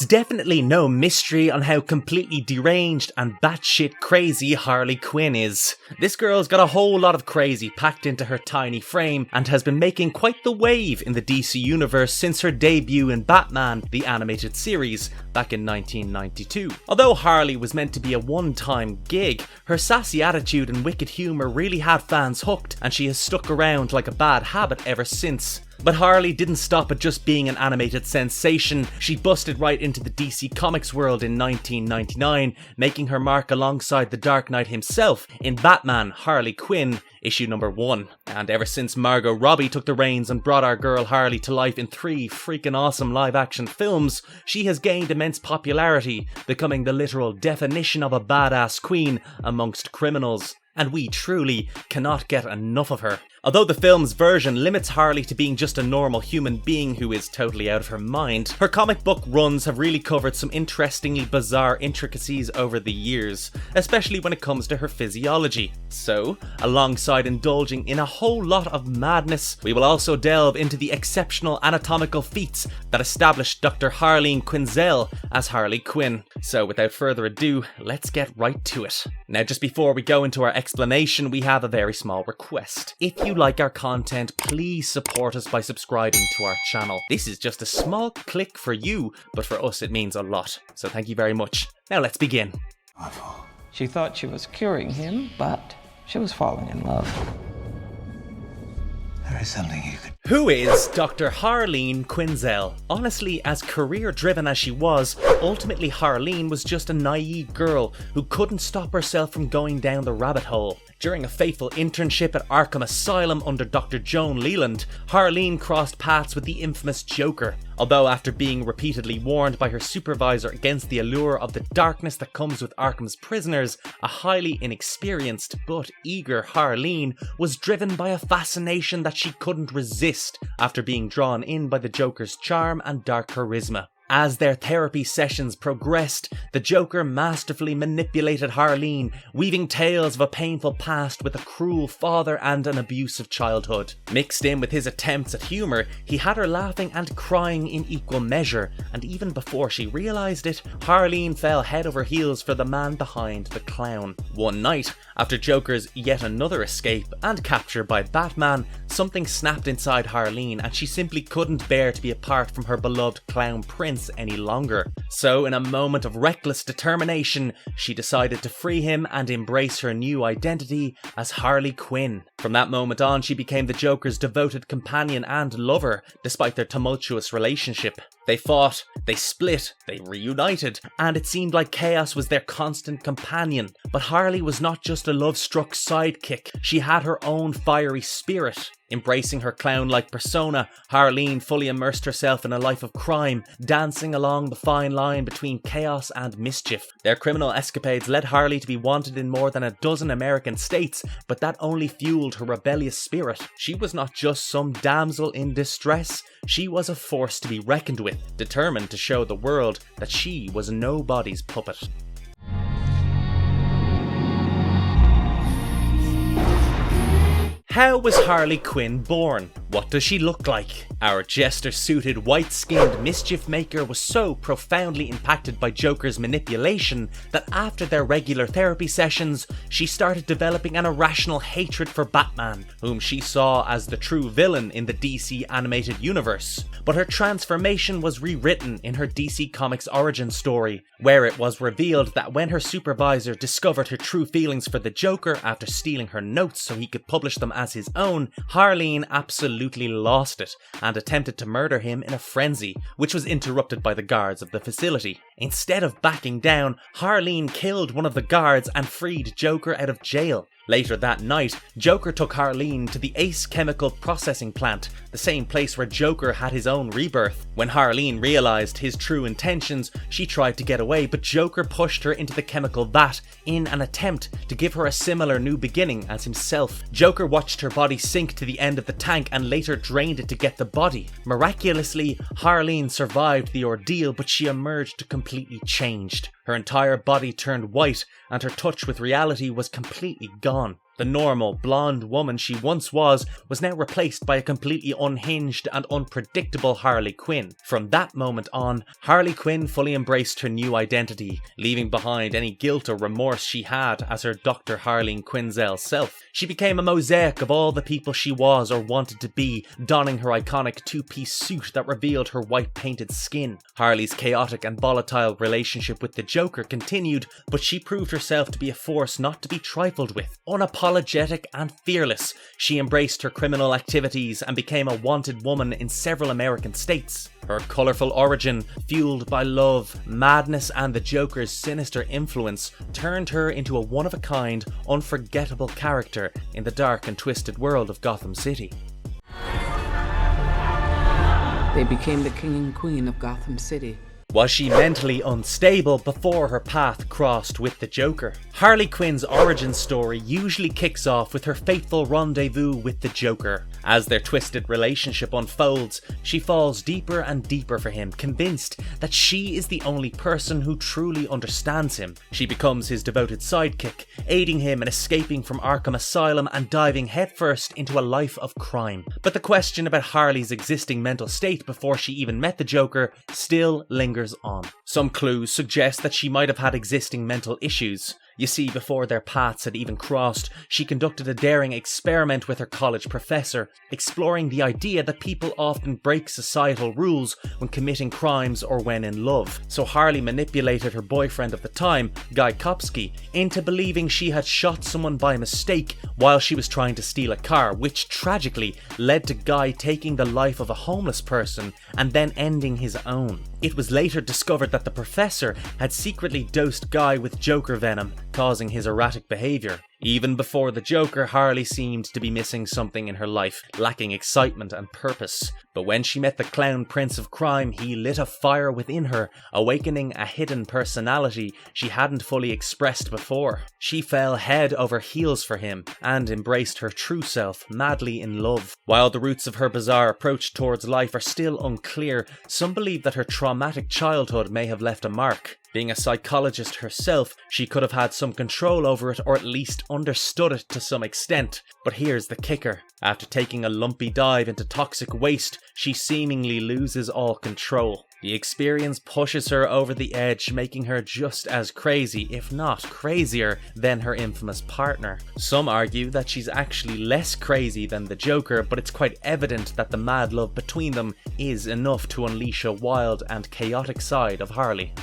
It's definitely no mystery on how completely deranged and batshit crazy Harley Quinn is. This girl's got a whole lot of crazy packed into her tiny frame and has been making quite the wave in the DC universe since her debut in Batman, the animated series, back in 1992. Although Harley was meant to be a one-time gig, her sassy attitude and wicked humour really had fans hooked, and she has stuck around like a bad habit ever since. But Harley didn't stop at just being an animated sensation. She busted right into the DC Comics world in 1999, making her mark alongside the Dark Knight himself in Batman, Harley Quinn, issue number 1. And ever since Margot Robbie took the reins and brought our girl Harley to life in 3 freaking awesome live-action films, she has gained immense popularity, becoming the literal definition of a badass queen amongst criminals. And we truly cannot get enough of her. Although the film's version limits Harley to being just a normal human being who is totally out of her mind, her comic book runs have really covered some interestingly bizarre intricacies over the years, especially when it comes to her physiology. So, alongside indulging in a whole lot of madness, we will also delve into the exceptional anatomical feats that established Dr. Harleen Quinzel as Harley Quinn. So without further ado, let's get right to it. Now, just before we go into our explanation, we have a very small request. If you like our content, please support us by subscribing to our channel. This is just a small click for you, but for us it means a lot. So thank you very much. Now let's begin. She thought she was curing him, but she was falling in love. There is something you could... Who is Dr. Harleen Quinzel? Honestly, as career-driven as she was, ultimately Harleen was just a naive girl who couldn't stop herself from going down the rabbit hole. During a fateful internship at Arkham Asylum under Dr. Joan Leland, Harleen crossed paths with the infamous Joker. Although after being repeatedly warned by her supervisor against the allure of the darkness that comes with Arkham's prisoners, a highly inexperienced but eager Harleen was driven by a fascination that she couldn't resist after being drawn in by the Joker's charm and dark charisma. As their therapy sessions progressed, the Joker masterfully manipulated Harleen, weaving tales of a painful past with a cruel father and an abusive childhood. Mixed in with his attempts at humour, he had her laughing and crying in equal measure, and even before she realised it, Harleen fell head over heels for the man behind the clown. One night, after Joker's yet another escape and capture by Batman, something snapped inside Harleen and she simply couldn't bear to be apart from her beloved clown prince any longer. So, in a moment of reckless determination, she decided to free him and embrace her new identity as Harley Quinn. From that moment on, she became the Joker's devoted companion and lover, despite their tumultuous relationship. They fought, they split, they reunited, and it seemed like chaos was their constant companion. But Harley was not just a love-struck sidekick, she had her own fiery spirit. Embracing her clown-like persona, Harleen fully immersed herself in a life of crime, dancing along the fine line between chaos and mischief. Their criminal escapades led Harley to be wanted in more than a dozen American states, but that only fueled her rebellious spirit. She was not just some damsel in distress, she was a force to be reckoned with, determined to show the world that she was nobody's puppet. How was Harley Quinn born? What does she look like? Our jester-suited, white-skinned mischief maker was so profoundly impacted by Joker's manipulation that after their regular therapy sessions, she started developing an irrational hatred for Batman, whom she saw as the true villain in the DC animated universe. But her transformation was rewritten in her DC Comics origin story, where it was revealed that when her supervisor discovered her true feelings for the Joker after stealing her notes so he could publish them as his own, Harleen absolutely lost it and attempted to murder him in a frenzy, which was interrupted by the guards of the facility. Instead of backing down, Harleen killed one of the guards and freed Joker out of jail. Later that night, Joker took Harleen to the Ace Chemical Processing Plant, the same place where Joker had his own rebirth. When Harleen realised his true intentions, she tried to get away, but Joker pushed her into the chemical vat in an attempt to give her a similar new beginning as himself. Joker watched her body sink to the end of the tank and later drained it to get the body. Miraculously, Harleen survived the ordeal, but she emerged completely changed. Her entire body turned white, and her touch with reality was completely gone. The normal, blonde woman she once was now replaced by a completely unhinged and unpredictable Harley Quinn. From that moment on, Harley Quinn fully embraced her new identity, leaving behind any guilt or remorse she had as her Dr. Harleen Quinzel self. She became a mosaic of all the people she was or wanted to be, donning her iconic two-piece suit that revealed her white-painted skin. Harley's chaotic and volatile relationship with the Joker continued, but she proved herself to be a force not to be trifled with. Unapologetic and fearless, she embraced her criminal activities and became a wanted woman in several American states. Her colourful origin, fueled by love, madness and the Joker's sinister influence, turned her into a one-of-a-kind, unforgettable character in the dark and twisted world of Gotham City. They became the king and queen of Gotham City. Was she mentally unstable before her path crossed with the Joker? Harley Quinn's origin story usually kicks off with her fateful rendezvous with the Joker. As their twisted relationship unfolds, she falls deeper and deeper for him, convinced that she is the only person who truly understands him. She becomes his devoted sidekick, aiding him in escaping from Arkham Asylum and diving headfirst into a life of crime. But the question about Harley's existing mental state before she even met the Joker still lingers on. Some clues suggest that she might have had existing mental issues. You see, before their paths had even crossed, she conducted a daring experiment with her college professor, exploring the idea that people often break societal rules when committing crimes or when in love. So Harley manipulated her boyfriend of the time, Guy Kopsky, into believing she had shot someone by mistake while she was trying to steal a car, which tragically led to Guy taking the life of a homeless person and then ending his own. It was later discovered that the professor had secretly dosed Guy with Joker venom, causing his erratic behaviour. Even before the Joker, Harley seemed to be missing something in her life, lacking excitement and purpose. But when she met the clown prince of crime, he lit a fire within her, awakening a hidden personality she hadn't fully expressed before. She fell head over heels for him, and embraced her true self, madly in love. While the roots of her bizarre approach towards life are still unclear, some believe that her traumatic childhood may have left a mark. Being a psychologist herself, she could have had some control over it or at least understood it to some extent. But here's the kicker. After taking a lumpy dive into toxic waste, she seemingly loses all control. The experience pushes her over the edge, making her just as crazy, if not crazier, than her infamous partner. Some argue that she's actually less crazy than the Joker, but it's quite evident that the mad love between them is enough to unleash a wild and chaotic side of Harley.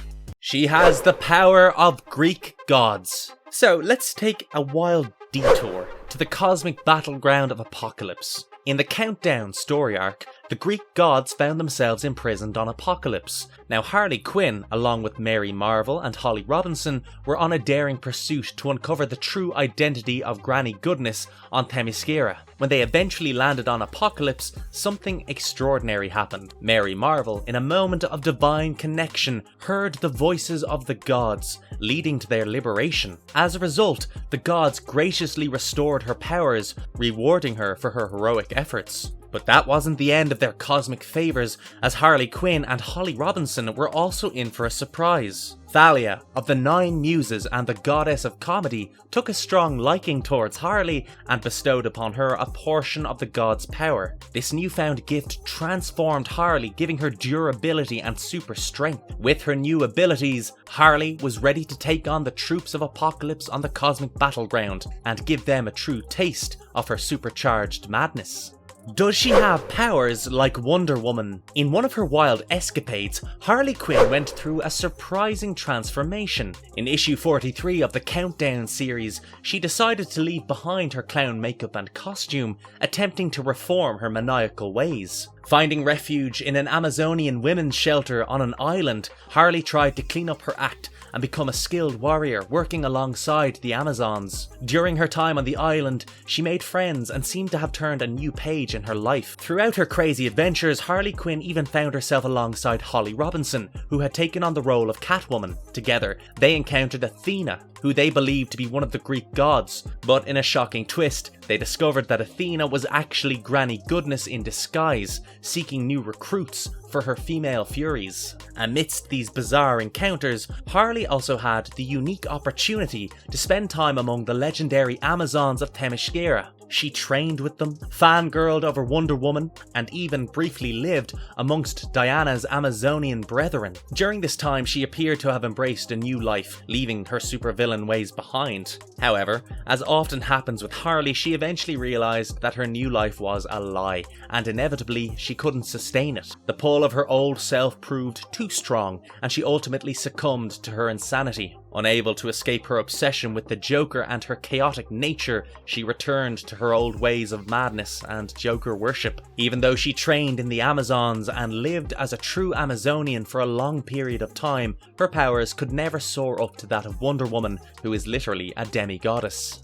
She has the power of Greek gods. So let's take a wild detour to the cosmic battleground of Apocalypse. In the Countdown story arc, the Greek gods found themselves imprisoned on Apocalypse. Now Harley Quinn, along with Mary Marvel and Holly Robinson, were on a daring pursuit to uncover the true identity of Granny Goodness on Themyscira. When they eventually landed on Apocalypse, something extraordinary happened. Mary Marvel, in a moment of divine connection, heard the voices of the gods, leading to their liberation. As a result, the gods graciously restored her powers, rewarding her for her heroic efforts. But that wasn't the end of their cosmic favours, as Harley Quinn and Holly Robinson were also in for a surprise. Thalia, of the Nine Muses and the goddess of comedy, took a strong liking towards Harley and bestowed upon her a portion of the god's power. This newfound gift transformed Harley, giving her durability and super strength. With her new abilities, Harley was ready to take on the troops of Apocalypse on the cosmic battleground and give them a true taste of her supercharged madness. Does she have powers like Wonder Woman? In one of her wild escapades, Harley Quinn went through a surprising transformation. In issue 43 of the Countdown series, she decided to leave behind her clown makeup and costume, attempting to reform her maniacal ways. Finding refuge in an Amazonian women's shelter on an island, Harley tried to clean up her act and become a skilled warrior working alongside the Amazons. During her time on the island, she made friends and seemed to have turned a new page in her life. Throughout her crazy adventures, Harley Quinn even found herself alongside Holly Robinson, who had taken on the role of Catwoman. Together, they encountered Athena, who they believed to be one of the Greek gods, but in a shocking twist, they discovered that Athena was actually Granny Goodness in disguise, seeking new recruits for her female furies. Amidst these bizarre encounters, Harley also had the unique opportunity to spend time among the legendary Amazons of Themyscira. She trained with them, fangirled over Wonder Woman, and even briefly lived amongst Diana's Amazonian brethren. During this time, she appeared to have embraced a new life, leaving her supervillain ways behind. However, as often happens with Harley, she eventually realised that her new life was a lie, and inevitably she couldn't sustain it. The pull of her old self proved too strong, and she ultimately succumbed to her insanity. Unable to escape her obsession with the Joker and her chaotic nature, she returned to her old ways of madness and Joker worship. Even though she trained in the Amazons and lived as a true Amazonian for a long period of time, her powers could never soar up to that of Wonder Woman, who is literally a demi-goddess.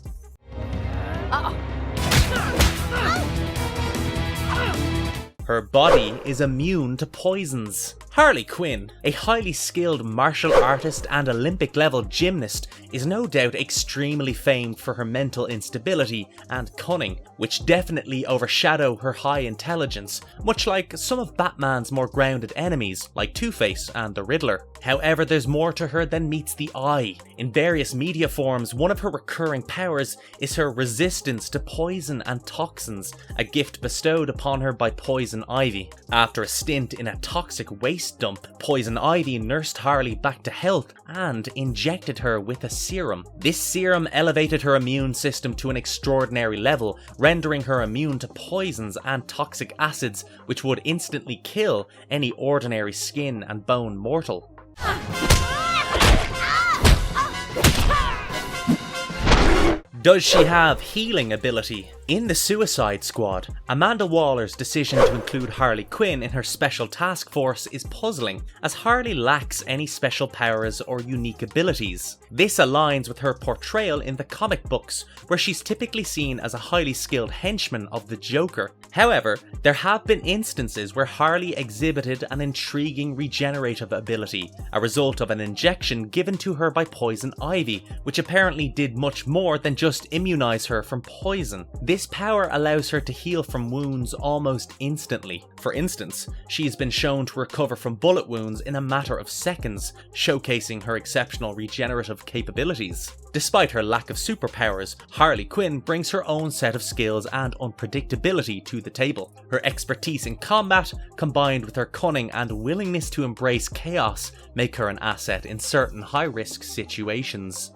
Her body is immune to poisons. Harley Quinn, a highly skilled martial artist and Olympic-level gymnast, is no doubt extremely famed for her mental instability and cunning, which definitely overshadow her high intelligence, much like some of Batman's more grounded enemies, like Two-Face and the Riddler. However, there's more to her than meets the eye. In various media forms, one of her recurring powers is her resistance to poison and toxins, a gift bestowed upon her by Poison Ivy. After a stint in a toxic waste dump, Poison Ivy nursed Harley back to health and injected her with a serum. This serum elevated her immune system to an extraordinary level, rendering her immune to poisons and toxic acids which would instantly kill any ordinary skin and bone mortal. Does she have healing ability? In the Suicide Squad, Amanda Waller's decision to include Harley Quinn in her special task force is puzzling, as Harley lacks any special powers or unique abilities. This aligns with her portrayal in the comic books, where she's typically seen as a highly skilled henchman of the Joker. However, there have been instances where Harley exhibited an intriguing regenerative ability, a result of an injection given to her by Poison Ivy, which apparently did much more than just immunize her from poison. This power allows her to heal from wounds almost instantly. For instance, she has been shown to recover from bullet wounds in a matter of seconds, showcasing her exceptional regenerative capabilities. Despite her lack of superpowers, Harley Quinn brings her own set of skills and unpredictability to the table. Her expertise in combat, combined with her cunning and willingness to embrace chaos, make her an asset in certain high-risk situations.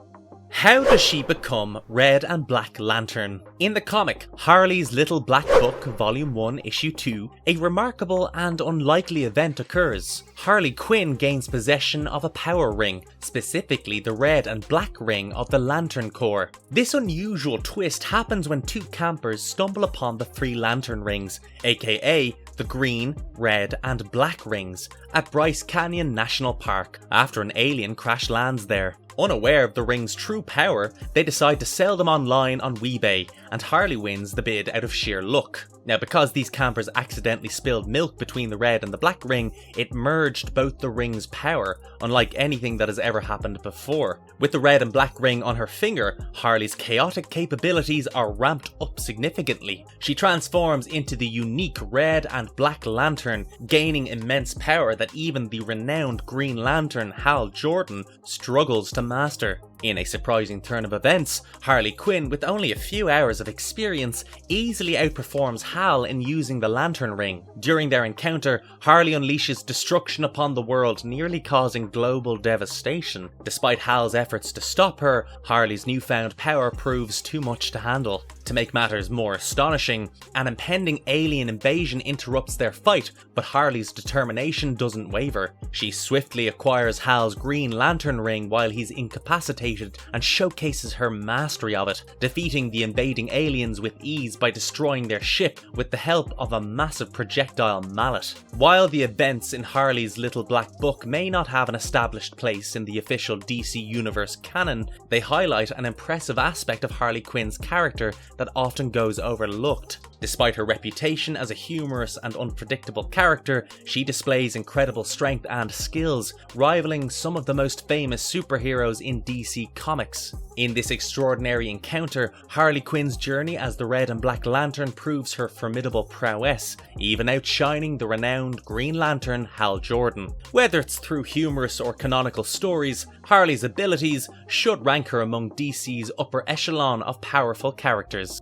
How does she become Red and Black Lantern? In the comic, Harley's Little Black Book, Volume 1, Issue 2, a remarkable and unlikely event occurs. Harley Quinn gains possession of a power ring, specifically the red and black ring of the Lantern Corps. This unusual twist happens when two campers stumble upon the 3 lantern rings, aka the green, red and black rings, at Bryce Canyon National Park, after an alien crash lands there. Unaware of the ring's true power, they decide to sell them online on Weebay, and Harley wins the bid out of sheer luck. Now, because these campers accidentally spilled milk between the red and the black ring, it merged both the ring's power, unlike anything that has ever happened before. With the red and black ring on her finger, Harley's chaotic capabilities are ramped up significantly. She transforms into the unique Red and Black Lantern, gaining immense power that even the renowned Green Lantern Hal Jordan struggles to master. In a surprising turn of events, Harley Quinn, with only a few hours of experience, easily outperforms Hal in using the lantern ring. During their encounter, Harley unleashes destruction upon the world, nearly causing global devastation. Despite Hal's efforts to stop her, Harley's newfound power proves too much to handle. To make matters more astonishing, an impending alien invasion interrupts their fight, but Harley's determination doesn't waver. She swiftly acquires Hal's Green Lantern ring while he's incapacitated and showcases her mastery of it, defeating the invading aliens with ease by destroying their ship with the help of a massive projectile mallet. While the events in Harley's Little Black Book may not have an established place in the official DC Universe canon, they highlight an impressive aspect of Harley Quinn's character that often goes overlooked. Despite her reputation as a humorous and unpredictable character, she displays incredible strength and skills, rivaling some of the most famous superheroes in DC Comics. In this extraordinary encounter, Harley Quinn's journey as the Red and Black Lantern proves her formidable prowess, even outshining the renowned Green Lantern Hal Jordan. Whether it's through humorous or canonical stories, Harley's abilities should rank her among DC's upper echelon of powerful characters.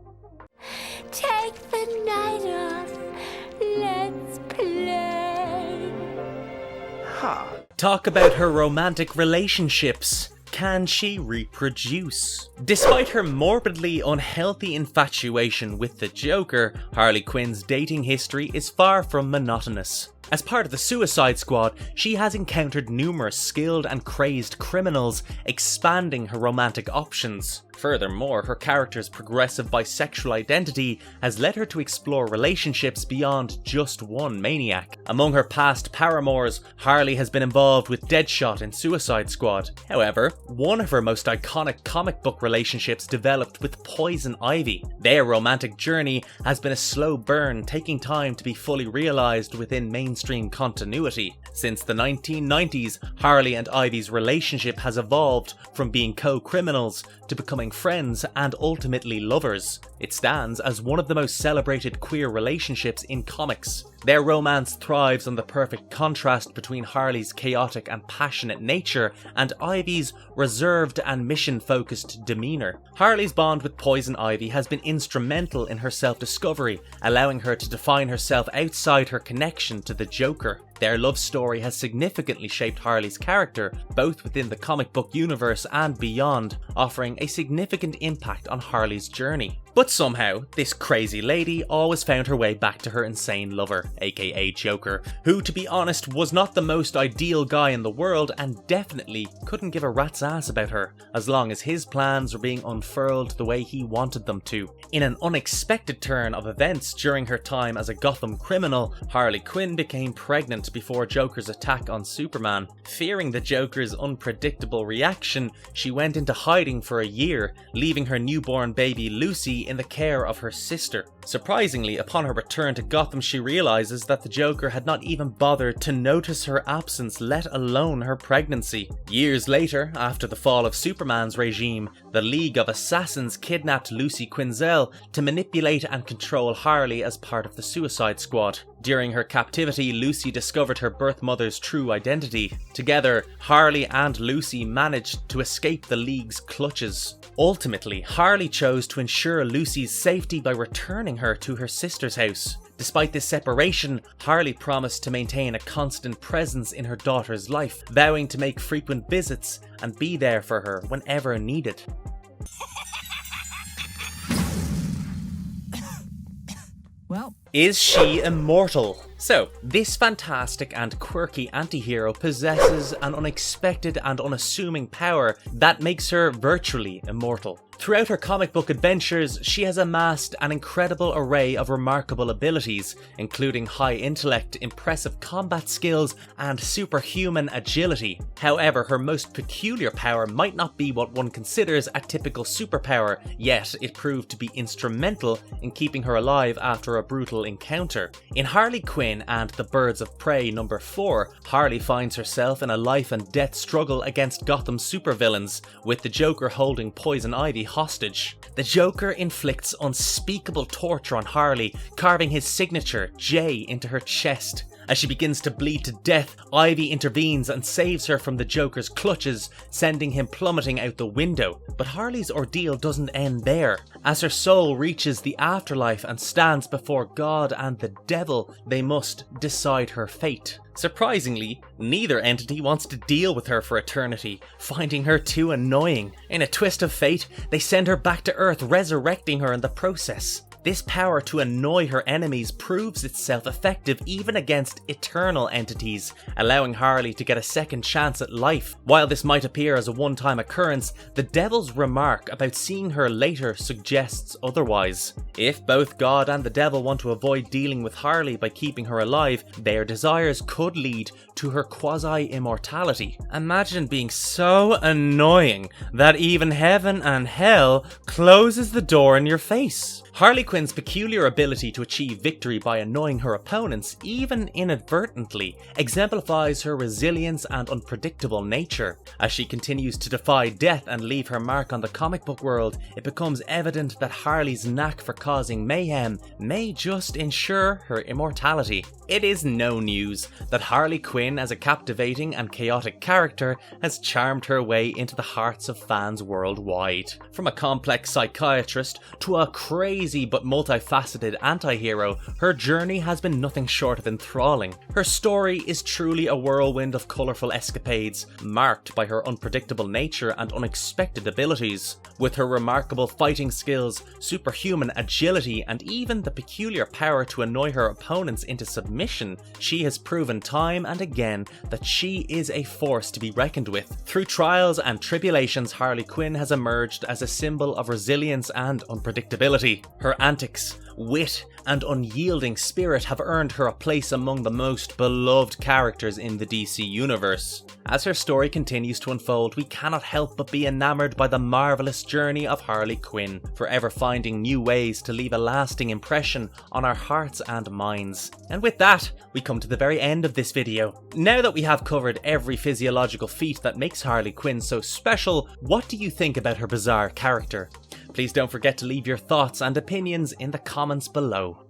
Take the night off, let's play. Talk about her romantic relationships. Can she reproduce? Despite her morbidly unhealthy infatuation with the Joker, Harley Quinn's dating history is far from monotonous. As part of the Suicide Squad, she has encountered numerous skilled and crazed criminals, expanding her romantic options. Furthermore, her character's progressive bisexual identity has led her to explore relationships beyond just one maniac. Among her past paramours, Harley has been involved with Deadshot in Suicide Squad. However, one of her most iconic comic book relationships developed with Poison Ivy. Their romantic journey has been a slow burn, taking time to be fully realised within mainstream continuity. Since the 1990s, Harley and Ivy's relationship has evolved from being co-criminals to becoming friends and ultimately lovers. It stands as one of the most celebrated queer relationships in comics. Their romance thrives on the perfect contrast between Harley's chaotic and passionate nature and Ivy's reserved and mission-focused demeanour. Harley's bond with Poison Ivy has been instrumental in her self-discovery, allowing her to define herself outside her connection to the Joker. Their love story has significantly shaped Harley's character, both within the comic book universe and beyond, offering a significant impact on Harley's journey. But somehow, this crazy lady always found her way back to her insane lover, aka Joker, who, to be honest, was not the most ideal guy in the world and definitely couldn't give a rat's ass about her, as long as his plans were being unfurled the way he wanted them to. In an unexpected turn of events during her time as a Gotham criminal, Harley Quinn became pregnant before Joker's attack on Superman. Fearing the Joker's unpredictable reaction, she went into hiding for a year, leaving her newborn baby Lucy in the care of her sister. Surprisingly, upon her return to Gotham, she realizes that the Joker had not even bothered to notice her absence, let alone her pregnancy. Years later, after the fall of Superman's regime, the League of Assassins kidnapped Lucy Quinzel to manipulate and control Harley as part of the Suicide Squad. During her captivity, Lucy discovered her birth mother's true identity. Together, Harley and Lucy managed to escape the League's clutches. Ultimately, Harley chose to ensure Lucy's safety by returning her to her sister's house. Despite this separation, Harley promised to maintain a constant presence in her daughter's life, vowing to make frequent visits and be there for her whenever needed. Well, is she immortal? So, this fantastic and quirky anti-hero possesses an unexpected and unassuming power that makes her virtually immortal. Throughout her comic book adventures, she has amassed an incredible array of remarkable abilities, including high intellect, impressive combat skills, and superhuman agility. However, her most peculiar power might not be what one considers a typical superpower, yet it proved to be instrumental in keeping her alive after a brutal encounter. In Harley Quinn and the Birds of Prey number 4, Harley finds herself in a life and death struggle against Gotham's supervillains, with the Joker holding Poison Ivy hostage. The Joker inflicts unspeakable torture on Harley, carving his signature, J, into her chest. As she begins to bleed to death, Ivy intervenes and saves her from the Joker's clutches, sending him plummeting out the window. But Harley's ordeal doesn't end there. As her soul reaches the afterlife and stands before God and the devil, they must decide her fate. Surprisingly, neither entity wants to deal with her for eternity, finding her too annoying. In a twist of fate, they send her back to Earth, resurrecting her in the process. This power to annoy her enemies proves itself effective even against eternal entities, allowing Harley to get a second chance at life. While this might appear as a one-time occurrence, the devil's remark about seeing her later suggests otherwise. If both God and the devil want to avoid dealing with Harley by keeping her alive, their desires could lead to her quasi-immortality. Imagine being so annoying that even heaven and hell closes the door in your face. Harley Quinn's peculiar ability to achieve victory by annoying her opponents, even inadvertently, exemplifies her resilience and unpredictable nature. As she continues to defy death and leave her mark on the comic book world, it becomes evident that Harley's knack for causing mayhem may just ensure her immortality. It is no news that Harley Quinn, as a captivating and chaotic character, has charmed her way into the hearts of fans worldwide. From a complex psychiatrist to a crazy but multifaceted anti-hero, her journey has been nothing short of enthralling. Her story is truly a whirlwind of colourful escapades, marked by her unpredictable nature and unexpected abilities. With her remarkable fighting skills, superhuman agility, and even the peculiar power to annoy her opponents into submission, she has proven time and again that she is a force to be reckoned with. Through trials and tribulations, Harley Quinn has emerged as a symbol of resilience and unpredictability. Her antics, wit, and unyielding spirit have earned her a place among the most beloved characters in the DC universe. As her story continues to unfold, we cannot help but be enamoured by the marvellous journey of Harley Quinn, forever finding new ways to leave a lasting impression on our hearts and minds. And with that, we come to the very end of this video. Now that we have covered every physiological feat that makes Harley Quinn so special, what do you think about her bizarre character? Please don't forget to leave your thoughts and opinions in the comments below.